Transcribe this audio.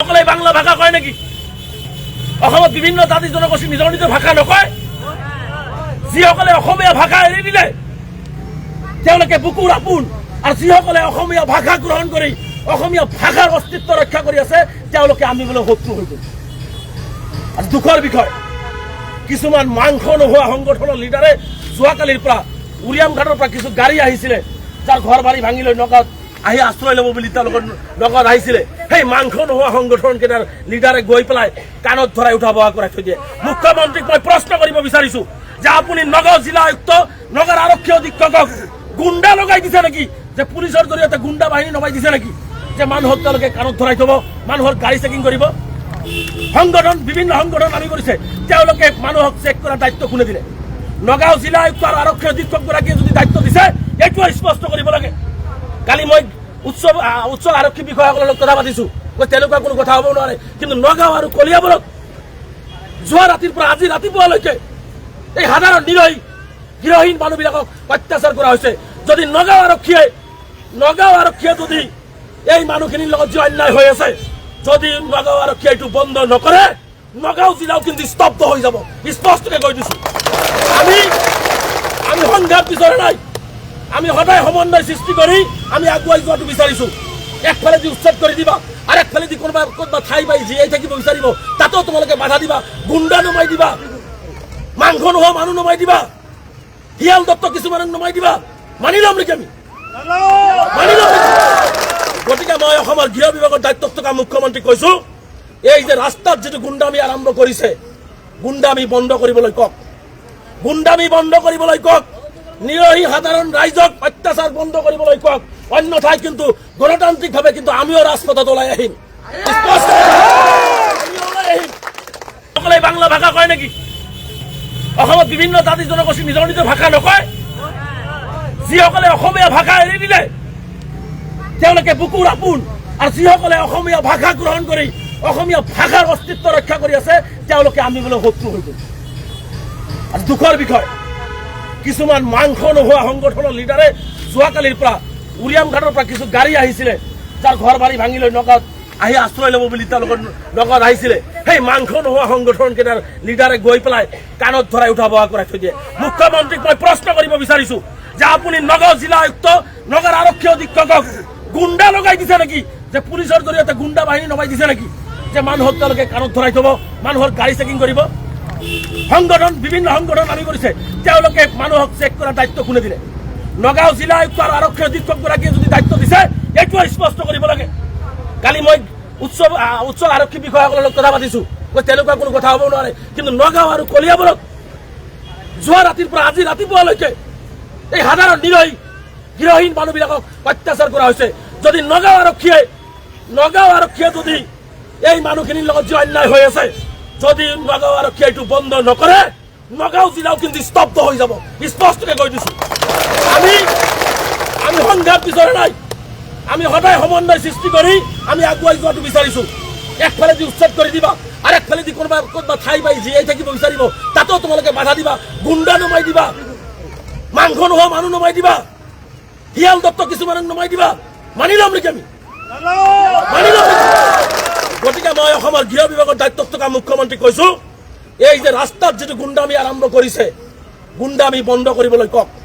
সকলে বাংলা ভাষা কয় নাকি? অসমত বিভিন্ন জাতি জনগোষ্ঠী নিজৰ নিজৰ ভাষা নকয়। যিসকলে অসমীয়া ভাষা এৰি দিলে তেওঁলোকে বুকুৰ আপোন, আৰু যিসকলে অসমীয়া ভাষা গ্ৰহণ কৰি অসমীয়া ভাষাৰ অস্তিত্ব ৰক্ষা কৰি আছে তেওঁলোকে আমি বোলে শত্ৰু হৈ গ'ল। আৰু দুখৰ বিষয়, কিছুমান মাংস নোহোৱা সংগঠনৰ লিডাৰে যোৱাকালিৰ পৰা উৰিয়াম ঘাটৰ পৰা কিছু গাড়ী আহিছিলে, যাৰ ঘৰ বাৰী ভাঙি লৈ নগাঁৱত আহি আশ্ৰয় ল'ব বুলি তেওঁলোকৰ লগত আহিছিলে। সেই মাংস নোহোৱা সংগঠন কেইটাৰ লিডাৰে গৈ পেলাই কাণত ধৰাই উঠা বহা কৰাই থৈ দিয়ে। মুখ্যমন্ত্ৰীক মই প্ৰশ্ন কৰিব বিচাৰিছো যে আপুনি নগাঁও জিলা আয়ুক্ত, নগাঁৱৰ আৰক্ষী অধীক্ষকক গুণ্ডা লগাই দিছে নেকি? যে পুলিচৰ জৰিয়তে গুণ্ডা বাহিনী লগাই দিছে নেকি? যে মানুহক তেওঁলোকে কাণত ধৰাই থব, মানুহৰ গাড়ী চেকিং কৰিব। সংগঠন, বিভিন্ন সংগঠন আমি কৰিছে, তেওঁলোকে মানুহক চেক কৰাৰ দায়িত্ব কোনে দিলে? নগাঁও জিলা আয়ুক্ত আৰু আৰক্ষী অধীক্ষকগৰাকীয়ে যদি দায়িত্ব দিছে এইটো স্পষ্ট কৰিব লাগে। কালি মই উচ্চ আৰক্ষী বিষয়াসকলৰ লগত কথা পাতিছো, তেনেকুৱা কোনো কথা হ'ব নোৱাৰে। কিন্তু নগাঁও আৰু কলিয়াবৰত যোৱা ৰাতিৰ পৰা আজি ৰাতিপুৱালৈকে এই সাধাৰণ নিৰহী গৃহহীন মানুহবিলাকক অত্যাচাৰ কৰা হৈছে। যদি নগাঁও আৰক্ষীয়ে যদি এই মানুহখিনিৰ লগত যি অন্যায় হৈ আছে, যদি নগাঁও আৰক্ষীয়ে এইটো বন্ধ নকৰে, নগাঁও জিলাও কিন্তু স্তব্ধ হৈ যাব। স্পষ্টকে কৈ দিছো। আমি সংঘাত বিচৰা নাই, আমি সদায় সমন্বয় সৃষ্টি কৰি আমি আগুৱাই যোৱাটো বিচাৰিছো। একফালে দি উচ্ছেদ কৰি দিবা আৰু একফালে দি কোনোবা ঠাই পাই জীয়াই থাকিব বিচাৰিব, তাতেও তোমালোকে বাধা দিবা, গুণ্ডা নমাই দিবা, মাংস নোহোৱা মানুহ নমাই দিবা, শিয়াল দত্ত কিছুমানক নমাই দিবা। মানি ল'ম নেকি আমি? মানি ল'ম। গতিকে মই অসমৰ গৃহ বিভাগৰ দায়িত্বত থকা মুখ্যমন্ত্ৰীক কৈছো, এই যে ৰাস্তাত যিটো গুণ্ডামি আৰম্ভ কৰিছে, গুণ্ডামি বন্ধ কৰিবলৈ কওক। গুণ্ডামি বন্ধ কৰিবলৈ কওক। নিৰহী সাধাৰণ ৰাইজক অত্যাচাৰ বন্ধ কৰিবলৈ কওক। অন্যথায় কিন্তু গণতান্ত্ৰিকভাৱে কিন্তু আমিও ৰাজপথত ওলাই আহিম। সকলে বাংলা ভাষা কয় নাকি? অসমত বিভিন্ন জাতি জনগোষ্ঠী নিজৰ নিজৰ ভাষা নকয়। যিসকলে অসমীয়া ভাষা এৰি দিলে তেওঁলোকে বুকুৰ আপোন, আৰু যিসকলে অসমীয়া ভাষা গ্ৰহণ কৰি অসমীয়া ভাষাৰ অস্তিত্ব ৰক্ষা কৰি আছে তেওঁলোকে আমি বোলে শত্ৰু হৈ গ'ল। আৰু দুখৰ বিষয়, কিছুমান মাংস নোহোৱা সংগঠনৰ লিডাৰে যোৱাকালিৰ পৰা উৰিয়াম ঘাটৰ পৰা কিছু গাড়ী আহিছিলে, যাৰ ঘৰ বাৰী ভাঙি লৈ নগাঁৱত আহি আশ্ৰয় ল'ব বুলি তেওঁলোকৰ লগত আহিছিলে। সেই মাংস নোহোৱা সংগঠন কেইটাৰ লিডাৰে গৈ পেলাই কাণত ধৰাই উঠা বহা কৰাই থৈ দিয়ে। মুখ্যমন্ত্ৰীক মই প্ৰশ্ন কৰিব বিচাৰিছো যে আপুনি নগাঁও জিলা আয়ুক্ত, নগাঁৱৰ আৰক্ষী অধীক্ষকক গুণ্ডা লগাই দিছে নেকি? যে পুলিচৰ জৰিয়তে গুণ্ডা বাহিনী লগাই দিছে নেকি? যে মানুহক তেওঁলোকে কাণত ধৰাই থব, মানুহৰ গাড়ী চেকিং কৰিব। সংগঠন, বিভিন্ন সংগঠন আমি কৰিছে, তেওঁলোকে মানুহক চেক কৰাৰ দায়িত্ব কোনে দিলে? নগাঁও জিলা আয়ুক্ত আৰু আৰক্ষী অধীক্ষকগৰাকীয়ে যদি দায়িত্ব দিছে এইটো স্পষ্ট কৰিব লাগে। কালি মই উচ্চ আৰক্ষী বিষয়াসকলৰ লগত কথা পাতিছো, তেনেকুৱা কোনো কথা হ'ব নোৱাৰে। কিন্তু নগাঁও আৰু কলিয়াবৰত যোৱা ৰাতিৰ পৰা আজি ৰাতিপুৱালৈকে এই সাধাৰণ নিৰহী গৃহহীন মানুহবিলাকক অত্যাচাৰ কৰা হৈছে। যদি নগাঁও আৰক্ষীয়ে যদি এই মানুহখিনিৰ লগত যি অন্যায় হৈ আছে, যদি নগাঁও আৰক্ষীয়ে এইটো বন্ধ নকৰে, নগাঁও জিলাও কিন্তু স্তব্ধ হৈ যাব। স্পষ্টকে কৈ দিছো। আমি সংঘাত বিচৰা নাই, আমি সদায় সমন্বয় সৃষ্টি কৰি আমি আগুৱাই যোৱাটো বিচাৰিছো। একফালে দি উচ্ছেদ কৰি দিবা আৰু একফালে দি কোনোবা ঠাই পাই জীয়াই থাকিব বিচাৰিব, তাতেও তোমালোকে বাধা দিবা, গুণ্ডা নমাই দিবা, মাংস নোহোৱা মানুহ নমাই দিবা, শিয়াল দত্ত কিছুমানক নমাই দিবা। মানি ল'ম নেকি আমি? মানি ল'ম। গতিকে মই অসমৰ গৃহ বিভাগৰ দায়িত্বত থকা মুখ্যমন্ত্ৰীক কৈছো, এই যে ৰাস্তাত যিটো গুণ্ডামি আৰম্ভ কৰিছে, গুণ্ডামি বন্ধ কৰিবলৈ কওক।